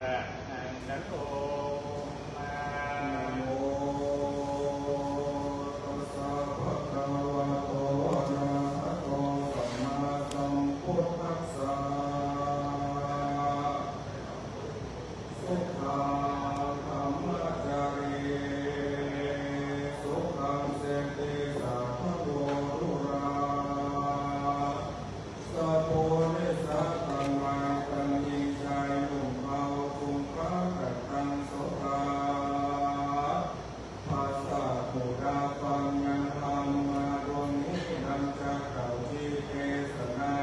นะโมนะโมตัสสะภะคะวะโตอะระหะโตสัมมาสัมพุทธัสสะสุขังธัมมจารีสุขังเสติสัพพะโลทุราสัพโพนิสัตตังมังคันยิงใจนุ่มเบาคุมพระกัตตังโสภาภาษาปุราปัญญังธรรมาโรนินันจักขังทีเกสนา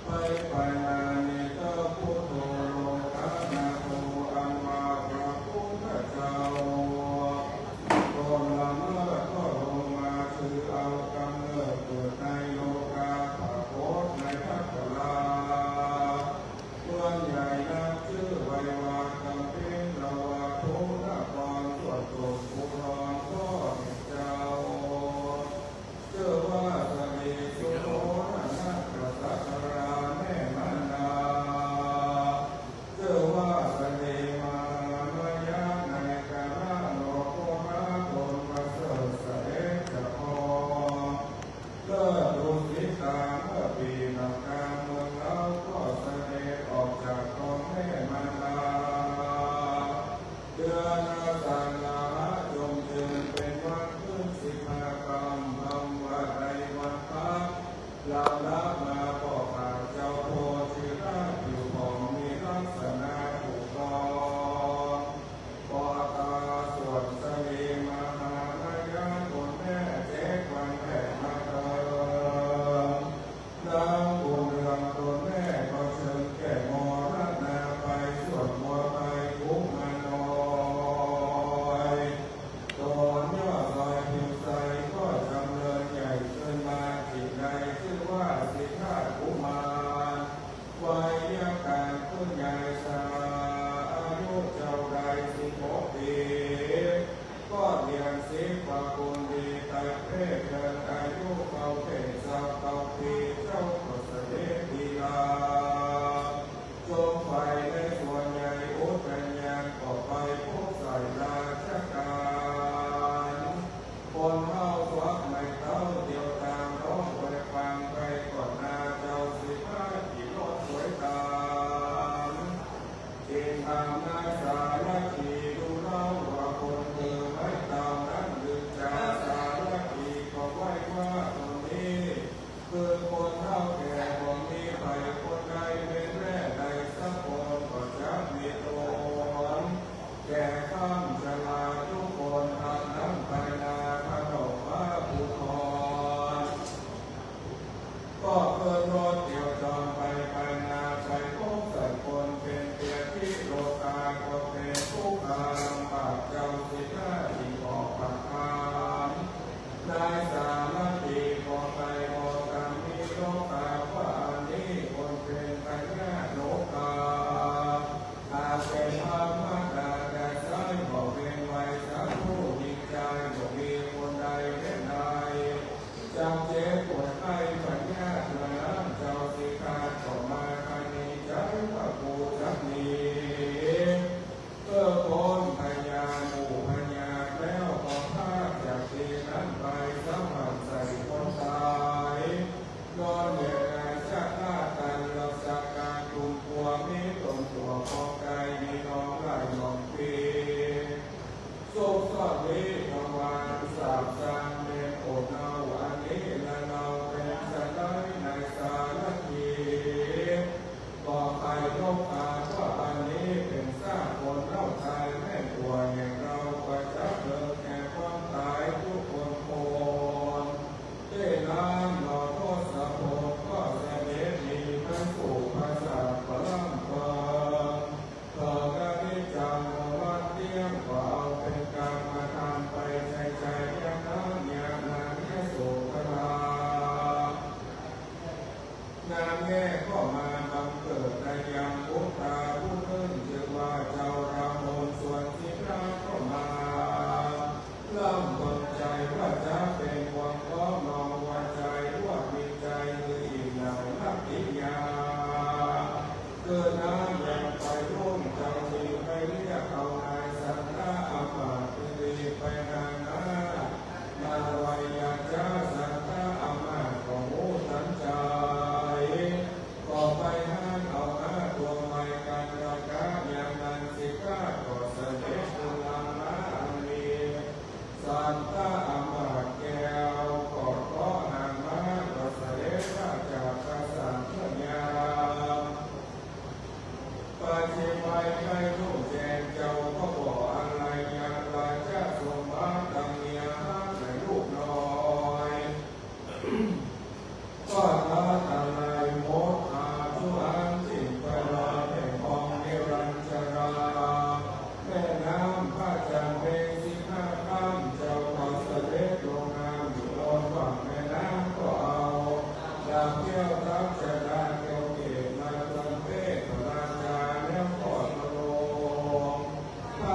ไปไปนานิเตพุทโธโลกานาโตอัมมาพระพุทธเจ้าก่อนละเมิดก็ลงมาคือเอากำเนิดเกิดในโลกาภาโพธในทักกลาเมืองใหญ่นับชื่อไวยาวากัมพินละวะโทนครส่วนตกภูธรก็เจ้าเชื่อว่าสรีสุโธนักกษัตราแม่มันดาเชื่อว่าสรีมามายาในกาลโลกโกราตนประเสริฐเสด็จจะพอเลิศดุสิตาเมื่อปีนักการเมืองเราก็เสด็จออกจากกองแม่มันดาเดือนอาสาฬหะจงเจริญเป็นวันขึ้น15 ค่ำคำว่าใดวันพักลำดับมาก็ข้าเจ้าโพธิราชอยู่ของมีลักษณะถูกต้องปอตาส่วนสรีมหานายาคนแม่เจ๊กวันแผ่มาเติมนางบุญเรืองตนแม่ก็เชิญแก่มรณาไปส่วนมัวไปคุ้มมาน้อยตอนย่อซอยผิวใสก็จำเริญใหญ่ขึ้นมาจิตใดชื่อว่าสิทธากุมารวัยการขึ้นใหญ่สาอายุเจ้าใด16 ปีก็เรียนศิลปะคุณดีแต่เพศเกินอายุเขาเพศสัก9 ปีเจ้าก็เสด็จดีลาจงไปในส่วนใหญ่อุตเป็นญาณก็ไปพบใส่ราชการคนเฮาสวักไม่เท่าเดียวตามร้องไปฟังไปก่อนนาเจ้า15 ขี่รถสวยตามจิตทางนายสารคีดูเล่าว่าคนเธอไม่ตามนั้นดึงจากสารคีก็ไว้ว่าคนนี้คือคนเท่าแก่คนนี้ไปคนใดเป็นแม่ใดสักคนก็จะมีตนแก่ข้ามชราทุกคนทางนั้นไปนาพระดอกพระภูธรก็เกินรถเดี่ยวจอมไปนาไปพบสัตว์คนเป็นเพียที่โลกาก็เป็นผู้พาลำบากเจ้าสิทธาที่ออกปากคามนายสารพีก็ไปบอกกันมีโลกาว่าอันนี้คนเป็นปัญญาโลกาอาเป็นธรรมดาแต่ใช้บอกเป็นไว้สักผู้ยิ่งใจบอกมีคนใดเป็นใดจำเจ็บปวดไข้ปัญญาเมื่อนั้นเจ้าสิขาดก็มาคันนี้ใจว่ากูจะมีเพื่อคนพญาหมู่พญาแล้วก็พาจากที่นั้นไปสมัครใส่คนตายนอนเหนื่อยชักหน้ากันรักษาการกลุ่มตัวมีตนตัวพอใจมีน้องไหลหลงปีโซกสอดวิทวารสาบสางเมนโอดเอาอันนี้และเราเป็นสัตว์ได้ในสารทีต่อไปโลกอาว่าอันนี้เป็นสร้างคนเล่าตายแม่ตัวอย่างเราก็จะเกิดแก่ความตายทุกคนโคนเต้นานหล่อโทษสะโพกก็เสด็จมีพระสู่ภาษาพลังเปิงเปิดการที่จำวัดเตี้ยมก็เอาเป็นกรรมทำไปใจยังนั้นอย่างนั้นแค่สุขลานางแง่ก็มาบังเกิดในยังพุทธา ปัจจิไปใครรู้แจ้งเจ้าก็บอกอะไรอย่างไรจะสมบัติดังเมียในลูกน้อยก็ลาตาลายโมดอาทุอันจิตไปลอยแห่งของเนรัญชราแม่น้ำพระจันทร์เป็น15 ค่ำเจ้าก็เสด็จลงน้ำอยู่บนฝั่งแม่น้ำก็เอาดาบเที่ยวทัพจะได้เกี่ยวเกศมาจนเพศราชาเนื้อปอดมาลงพระ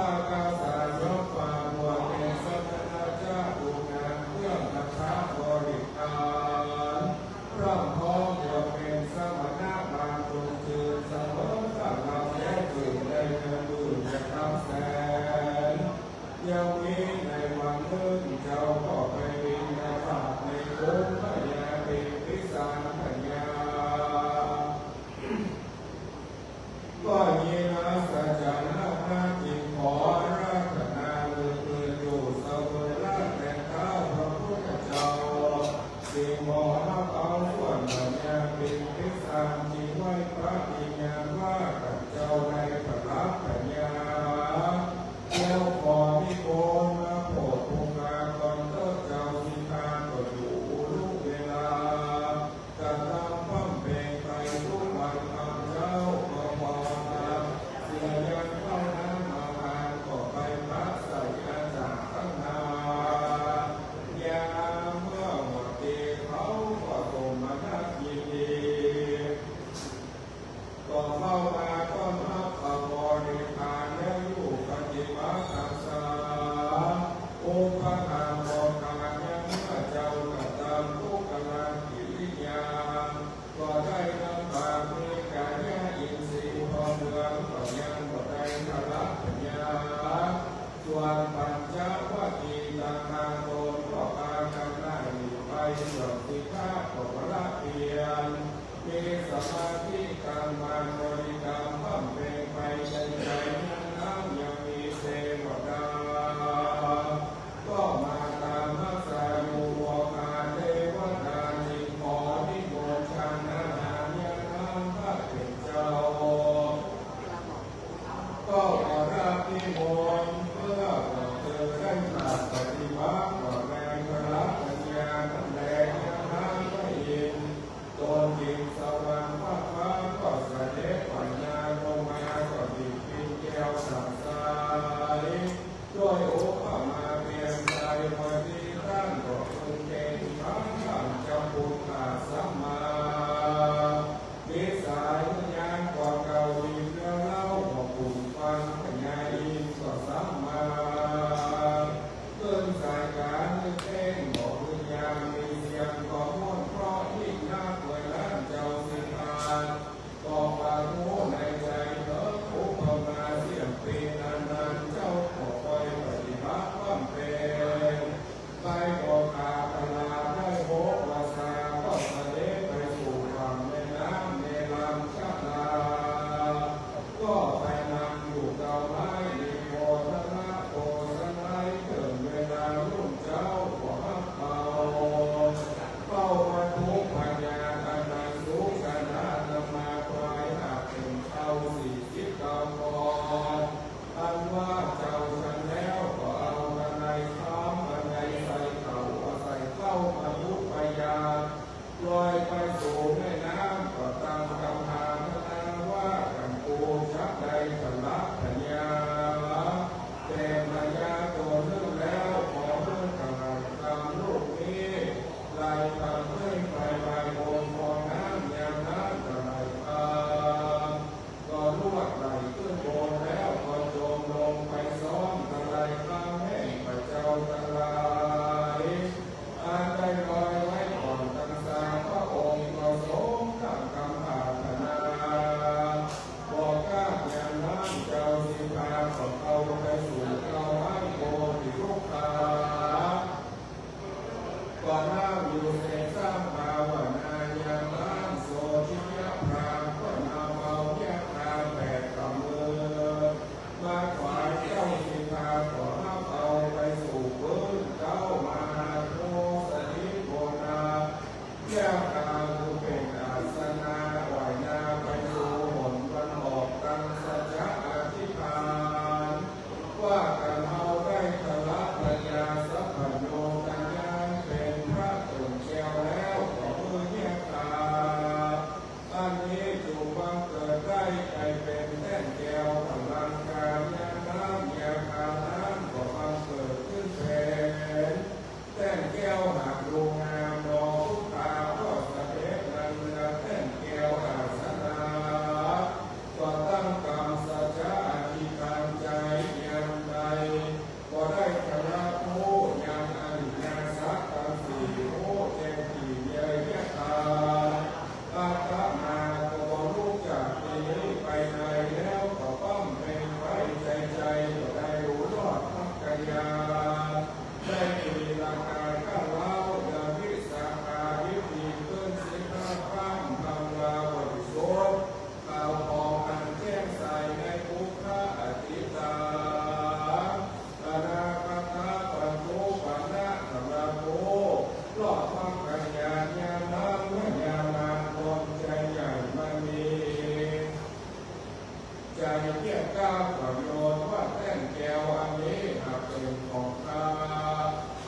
ใจเทียบก้าวประโยชน์ว่าแท่นแก้วอันนี้หากเป็นของข้า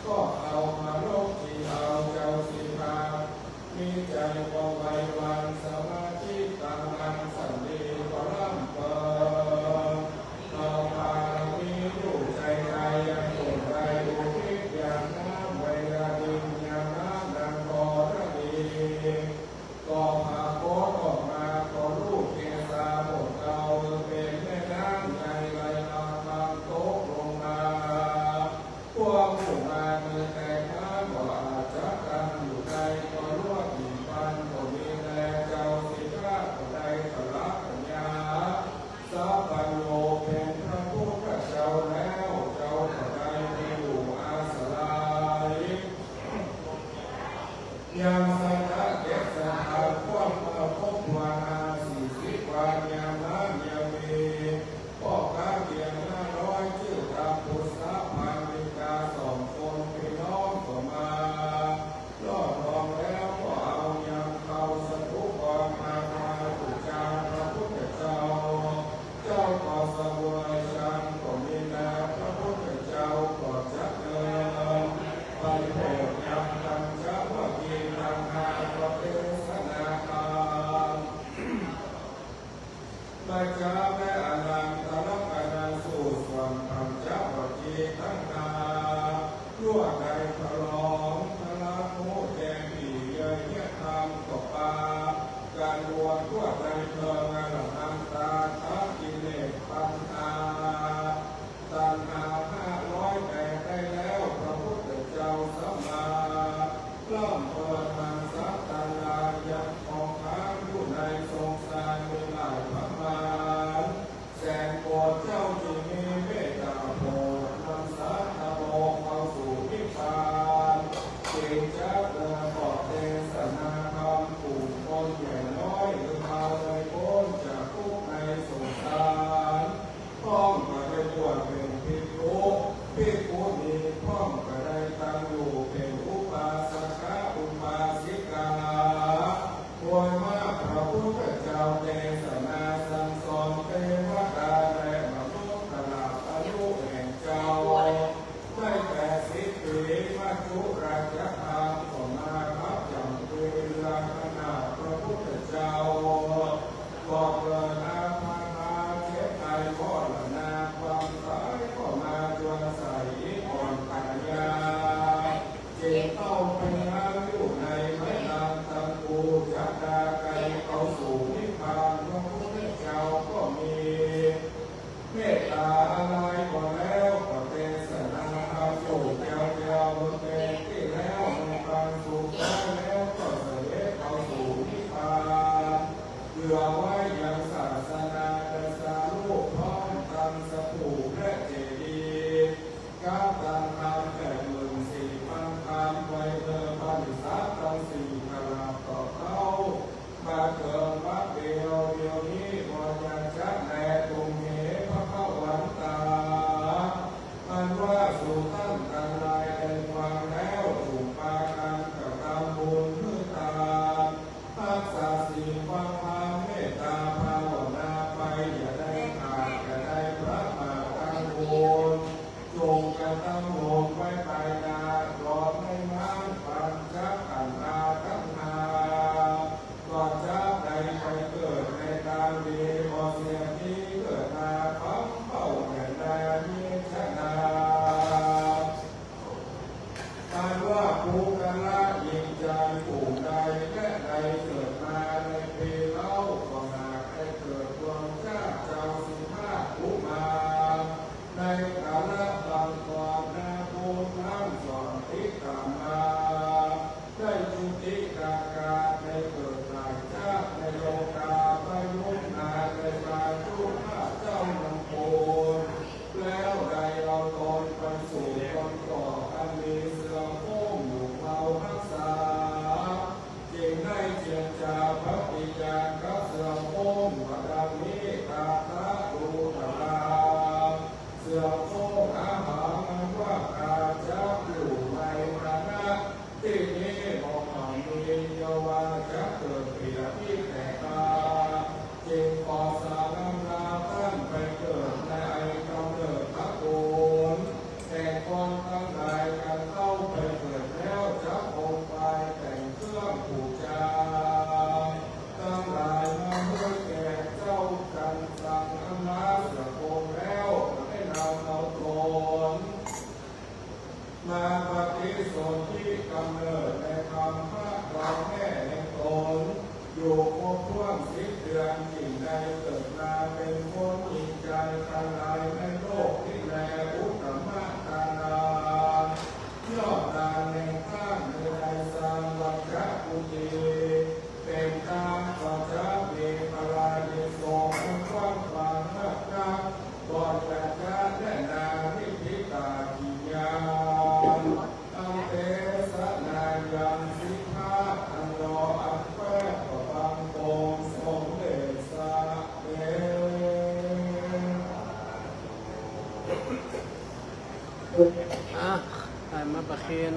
ก็เอามาลบที่เอาเจ้าสิมามีใจว่องไววันสมาธิตั้งมั่นสันติก็ร่ำเปิดเราพามีอยู่ใจใจยังคงใจอุทิศอย่างน้ำไว้ระดินอย่างน้ำดังกอระดีก็พาโคตออกมาก็ลูกเกศาหมดเก่าเป็นแม่น้ำใจไหลนองบางโต๊ะลงมาพวกผู้มาเมื่อแต่ข้าก็อาจจะกันอยู่ในก็ลวดหินปันก็มีแลเจ้าสิข้าก็ได้ตละปัญญาสัพพัญโยเป็นพระพุทธเจ้าแล้วเจ้าก็ได้มีอยู่อาสลัยยังสัทธะเกศาความมาพบวานา40 วันยามนั้นยังมีพ่อข้าเพียง500ชื่อตามพุทธพันธิกา2 คนพี่น้องก็มาล่อรองแล้วก็เอายังเข้าสตุกรมาถูกจารพระพุทธเจ้าเจ้าก็เสวยชันก็มีแลพระพุทธเจ้าก็จะเดินไปโปรดยังตังจะว่ากินตังหาประเทศนาคาปัจจาแม่อนันตลักษณะสู่ส่วนธรรมเจ้าวัจีตั้งนารั่วใดพระลองพระละโมแดงปีเยยเยธรรมตกปาการรวมทั่วใจเพลิงอรหันตาทักกิเลสปัญหาตัณหา500แต่ได้แล้วพระพุทธเจ้าสัมมาล่อมเปิดทางสัตตาลายังของค้างอยู่ในทรงสารเวลาพระมารแสนโปรดเจ้าที่มีเมตตาโปรดนำสัตตโลกเข้าสู่นิพพานเก่งจะเดินบอกเทศนาธรรมผู้คนใหญ่น้อยหรือมาเลย อ่ะใส่มาประเคน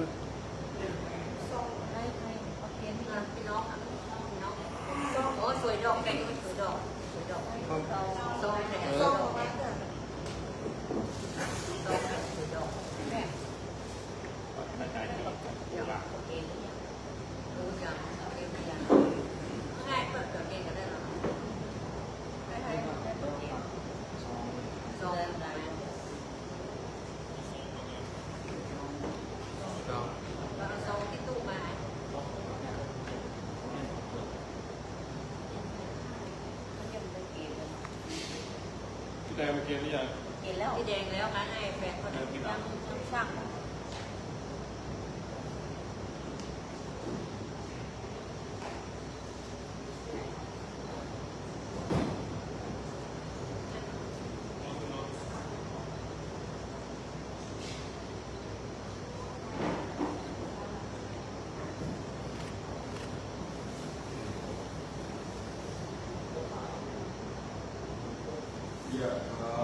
ส่งได้ใครประเคนที่พี่น้องอ่ะพี่น้องโอ้สวยดอกแดงสวยดอกสวยดอกส่งแดงส่งมาเถอะส่งสวยดอกแม่เดี๋ยวประเคนรู้จักประเคนยังง่ายเปิดประเคนกันได้หรอได้ใครได้ประเคนส่งได้ เราส่งที่ตู้มาพี่แดงมาเกียนหรือยัง กินแล้วพี่แดงแล้วค่ะให้แฟนคนนั้นยังช่างยะถา